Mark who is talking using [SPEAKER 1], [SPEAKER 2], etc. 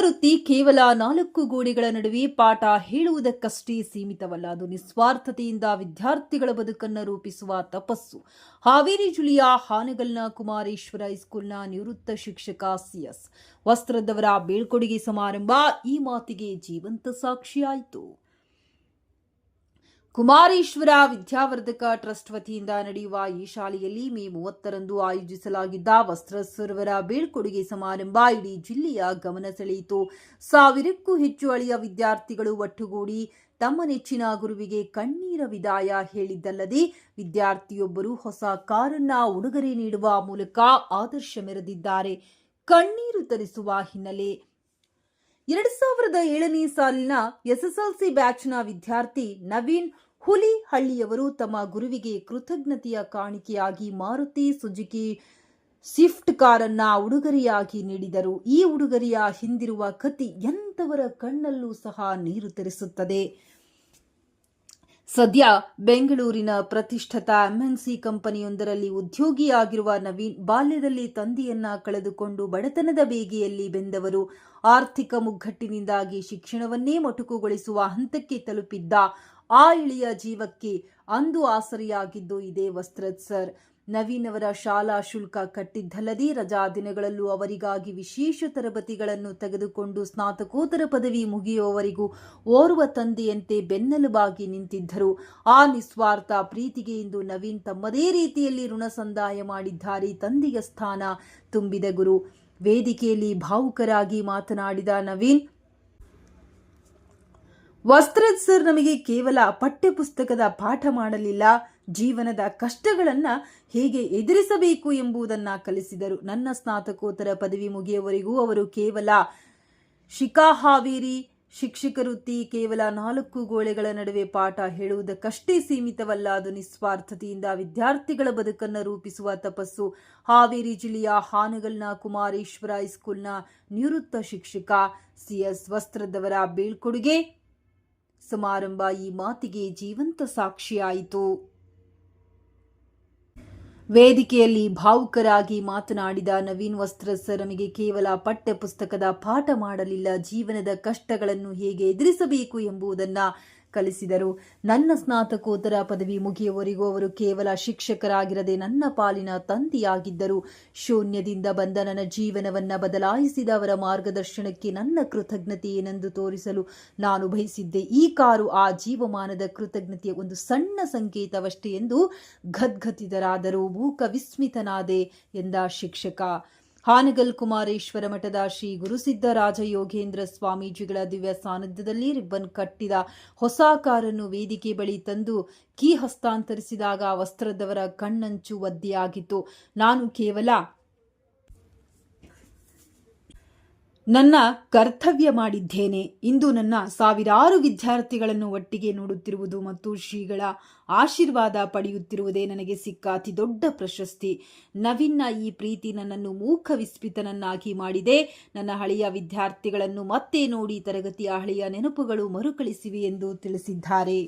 [SPEAKER 1] ವೃತ್ತಿ ಕೇವಲ 4 ಗೋಡೆಗಳ ನಡುವೆ ಪಾಠ ಹೇಳುವುದಕ್ಕಷ್ಟೇ ಸೀಮಿತವಲ್ಲ. ಅದು ನಿಸ್ವಾರ್ಥತೆಯಿಂದ ವಿದ್ಯಾರ್ಥಿಗಳ ಬದುಕನ್ನು ರೂಪಿಸುವ ತಪಸ್ಸು. ಹಾವೇರಿ ಜಿಲ್ಲೆಯ ಹಾನಗಲ್ನ ಕುಮಾರೇಶ್ವರ ಹೈಸ್ಕೂಲ್ನ ನಿವೃತ್ತ ಶಿಕ್ಷಕ ಸಿಎಸ್ ವಸ್ತ್ರದವರ ಬೀಳ್ಕೊಡುಗೆ ಸಮಾರಂಭ ಈ ಮಾತಿಗೆ ಜೀವಂತ ಸಾಕ್ಷಿಯಾಯಿತು. ಕುಮಾರೇಶ್ವರ ವಿದ್ಯಾವರ್ಧಕ ಟ್ರಸ್ಟ್ ವತಿಯಿಂದ ನಡೆಯುವ ಈ ಶಾಲೆಯಲ್ಲಿ ಮೇ 30ರಂದು ಆಯೋಜಿಸಲಾಗಿದ್ದ ವಸ್ತ್ರೋತ್ಸವರ ಬೀಳ್ಕೊಡುಗೆ ಸಮಾರಂಭ ಇಡೀ ಜಿಲ್ಲೆಯ ಗಮನ ಸೆಳೆಯಿತು. 1000ಕ್ಕೂ ಹೆಚ್ಚು ಹಳೆಯ ವಿದ್ಯಾರ್ಥಿಗಳು ಒಟ್ಟುಗೂಡಿ ತಮ್ಮ ನೆಚ್ಚಿನ ಗುರುವಿಗೆ ಕಣ್ಣೀರ ವಿದಾಯ ಹೇಳಿದ್ದಲ್ಲದೆ ವಿದ್ಯಾರ್ಥಿಯೊಬ್ಬರು ಹೊಸ ಕಾರನ್ನ ಉಡುಗೊರೆ ನೀಡುವ ಮೂಲಕ ಆದರ್ಶ ಮೆರೆದಿದ್ದಾರೆ. ಕಣ್ಣೀರು ತರಿಸುವ ಹಿನ್ನೆಲೆ 2007ನೇ ಸಾಲಿನ ಎಸ್ಎಸ್ಎಲ್ಸಿ ಬ್ಯಾಚ್ನ ವಿದ್ಯಾರ್ಥಿ ನವೀನ್ ಹುಲಿಹಳ್ಳಿಯವರು ತಮ್ಮ ಗುರುವಿಗೆ ಕೃತಜ್ಞತೆಯ ಕಾಣಿಕೆಯಾಗಿ ಮಾರುತಿ ಸುಜುಕಿ ಸ್ವಿಫ್ಟ್ ಕಾರನ್ನ ಉಡುಗೊರೆಯಾಗಿ ನೀಡಿದರು. ಈ ಉಡುಗೊರೆಯ ಹಿಂದಿರುವ ಕಥೆ ಎಂಥವರ ಕಣ್ಣಲ್ಲೂ ಸಹ ನೀರು ತರಿಸುತ್ತದೆ. ಸದ್ಯ ಬೆಂಗಳೂರಿನ ಪ್ರತಿಷ್ಠಿತ ಎಂಎನ್ಸಿ ಕಂಪನಿಯೊಂದರಲ್ಲಿ ಉದ್ಯೋಗಿಯಾಗಿರುವ ನವೀನ್ ಬಾಲ್ಯದಲ್ಲಿ ತಂದೆಯನ್ನ ಕಳೆದುಕೊಂಡು ಬಡತನದ ಬೇಗೆಯಲ್ಲಿ ಬೆಂದವರು. ಆರ್ಥಿಕ ಮುಗ್ಗಟ್ಟಿನಿಂದಾಗಿ ಶಿಕ್ಷಣವನ್ನೇ ಮೊಟಕುಗೊಳಿಸುವ ಹಂತಕ್ಕೆ ತಲುಪಿದ್ದ ಆ ಇಳಿಯ ಜೀವಕ್ಕೆ ಅಂದು ಆಸರೆಯಾಗಿದ್ದು ಇದೇ ವಸ್ತ್ರೋತ್ಸವ. ನವೀನ್ ಅವರ ಶಾಲಾ ಶುಲ್ಕ ಕಟ್ಟಿದ್ದಲ್ಲದೆ ರಜಾ ದಿನಗಳಲ್ಲೂ ಅವರಿಗಾಗಿ ವಿಶೇಷ ತರಬೇತಿಗಳನ್ನು ತೆಗೆದುಕೊಂಡು ಸ್ನಾತಕೋತ್ತರ ಪದವಿ ಮುಗಿಯುವವರೆಗೂ ಓರ್ವ ತಂದೆಯಂತೆ ಬೆನ್ನೆಲುಬಾಗಿ ನಿಂತಿದ್ದರು. ಆ ನಿಸ್ವಾರ್ಥ ಪ್ರೀತಿಗೆ ಇಂದು ನವೀನ್ ತಮ್ಮದೇ ರೀತಿಯಲ್ಲಿ ಋಣ ಸಂದಾಯ ಮಾಡಿದ್ದಾರೆ. ತಂದೆಯ ಸ್ಥಾನ ತುಂಬಿದ ಗುರು. ವೇದಿಕೆಯಲ್ಲಿ ಭಾವುಕರಾಗಿ ಮಾತನಾಡಿದ ನವೀನ್, ವಸ್ತ್ರೋತ್ಸವ ನಮಗೆ ಕೇವಲ ಪಠ್ಯಪುಸ್ತಕದ ಪಾಠ ಮಾಡಲಿಲ್ಲ, ಜೀವನದ ಕಷ್ಟಗಳನ್ನ ಹೇಗೆ ಎದುರಿಸಬೇಕು ಎಂಬುದನ್ನು ಕಲಿಸಿದರು. ನನ್ನ ಸ್ನಾತಕೋತ್ತರ ಪದವಿ ಮುಗಿಯುವವರೆಗೂ ಅವರು ಕೇವಲ ಹಾವೇರಿ ಶಿಕ್ಷಕ ವೃತ್ತಿ ಕೇವಲ 4 ಗೋಡೆಗಳ ನಡುವೆ ಪಾಠ ಹೇಳುವುದಕ್ಕಷ್ಟೇ ಸೀಮಿತವಲ್ಲ, ಅದು ನಿಸ್ವಾರ್ಥತೆಯಿಂದ ವಿದ್ಯಾರ್ಥಿಗಳ ಬದುಕನ್ನು ರೂಪಿಸುವ ತಪಸ್ಸು. ಹಾವೇರಿ ಜಿಲ್ಲೆಯ ಹಾನಗಲ್ನ ಕುಮಾರೇಶ್ವರ ಹೈಸ್ಕೂಲ್ನ ನಿವೃತ್ತ ಶಿಕ್ಷಕ ಸಿಎಸ್ ವಸ್ತ್ರದವರ ಬೀಳ್ಕೊಡುಗೆ ಸಮಾರಂಭ ಈ ಮಾತಿಗೆ ಜೀವಂತ ಸಾಕ್ಷಿಯಾಯಿತು. ವೇದಿಕೆಯಲ್ಲಿ ಭಾವುಕರಾಗಿ ಮಾತನಾಡಿದ ನವೀನ್, ವಸ್ತ್ರೋತ್ಸವ ನಮಗೆ ಕೇವಲ ಪಠ್ಯ ಪುಸ್ತಕದ ಪಾಠ ಮಾಡಲಿಲ್ಲ, ಜೀವನದ ಕಷ್ಟಗಳನ್ನು ಹೇಗೆ ಎದುರಿಸಬೇಕು ಎಂಬುದನ್ನು ಕಲಿಸಿದರು. ನನ್ನ ಸ್ನಾತಕೋತ್ತರ ಪದವಿ ಮುಗಿಯುವವರೆಗೂ ಅವರು ಕೇವಲ ಶಿಕ್ಷಕರಾಗಿರದೆ ನನ್ನ ಪಾಲಿನ ತಂದೆಯಾಗಿದ್ದರು. ಶೂನ್ಯದಿಂದ ಬಂದ ನನ್ನ ಜೀವನವನ್ನು ಬದಲಾಯಿಸಿದ ಅವರ ಮಾರ್ಗದರ್ಶನಕ್ಕೆ ನನ್ನ ಕೃತಜ್ಞತೆ ಏನೆಂದು ತೋರಿಸಲು ನಾನು ಬಯಸಿದ್ದೆ. ಈ ಕಾರು ಆ ಜೀವಮಾನದ ಕೃತಜ್ಞತೆಯ ಒಂದು ಸಣ್ಣ ಸಂಕೇತವಷ್ಟೇ ಎಂದು ಗದ್ಗದಿತರಾದರು. ಮೂಕ ವಿಸ್ಮಿತನಾದೆ ಎಂದ ಶಿಕ್ಷಕ. ಹಾನಗಲ್ ಕುಮಾರೇಶ್ವರ ಮಠದ ಶ್ರೀ ಗುರುಸಿದ್ದರಾಜ ಯೋಗೇಂದ್ರ ಸ್ವಾಮೀಜಿಗಳ ದಿವ್ಯ ಸಾನ್ನಿಧ್ಯದಲ್ಲಿ ರಿಬ್ಬನ್ ಕಟ್ಟಿದ ಹೊಸ ಕಾರನ್ನು ವೇದಿಕೆ ಬಳಿ ತಂದು ಕೀ ಹಸ್ತಾಂತರಿಸಿದಾಗ ವಸ್ತ್ರದವರ ಕಣ್ಣಂಚು ಒದ್ದೆಯಾಗಿತ್ತು. ನಾನು ಕೇವಲ ನನ್ನ ಕರ್ತವ್ಯ ಮಾಡಿದ್ದೇನೆ. ಇಂದು ನನ್ನ ಸಾವಿರಾರು ವಿದ್ಯಾರ್ಥಿಗಳನ್ನು ಒಟ್ಟಿಗೆ ನೋಡುತ್ತಿರುವುದು ಮತ್ತು ಶ್ರೀಗಳ ಆಶೀರ್ವಾದ ಪಡೆಯುತ್ತಿರುವುದೇ ನನಗೆ ಸಿಕ್ಕ ಅತಿ ದೊಡ್ಡ ಪ್ರಶಸ್ತಿ. ನವೀನ್ನ ಈ ಪ್ರೀತಿ ನನ್ನನ್ನು ಮೂಕ ವಿಸ್ಮಿತನನ್ನಾಗಿ ಮಾಡಿದೆ. ನನ್ನ ಹಳೆಯ ವಿದ್ಯಾರ್ಥಿಗಳನ್ನು ಮತ್ತೆ ನೋಡಿ ತರಗತಿಯ ಹಳೆಯ ನೆನಪುಗಳು ಮರುಕಳಿಸಿವೆ ಎಂದು ತಿಳಿಸಿದ್ದಾರೆ.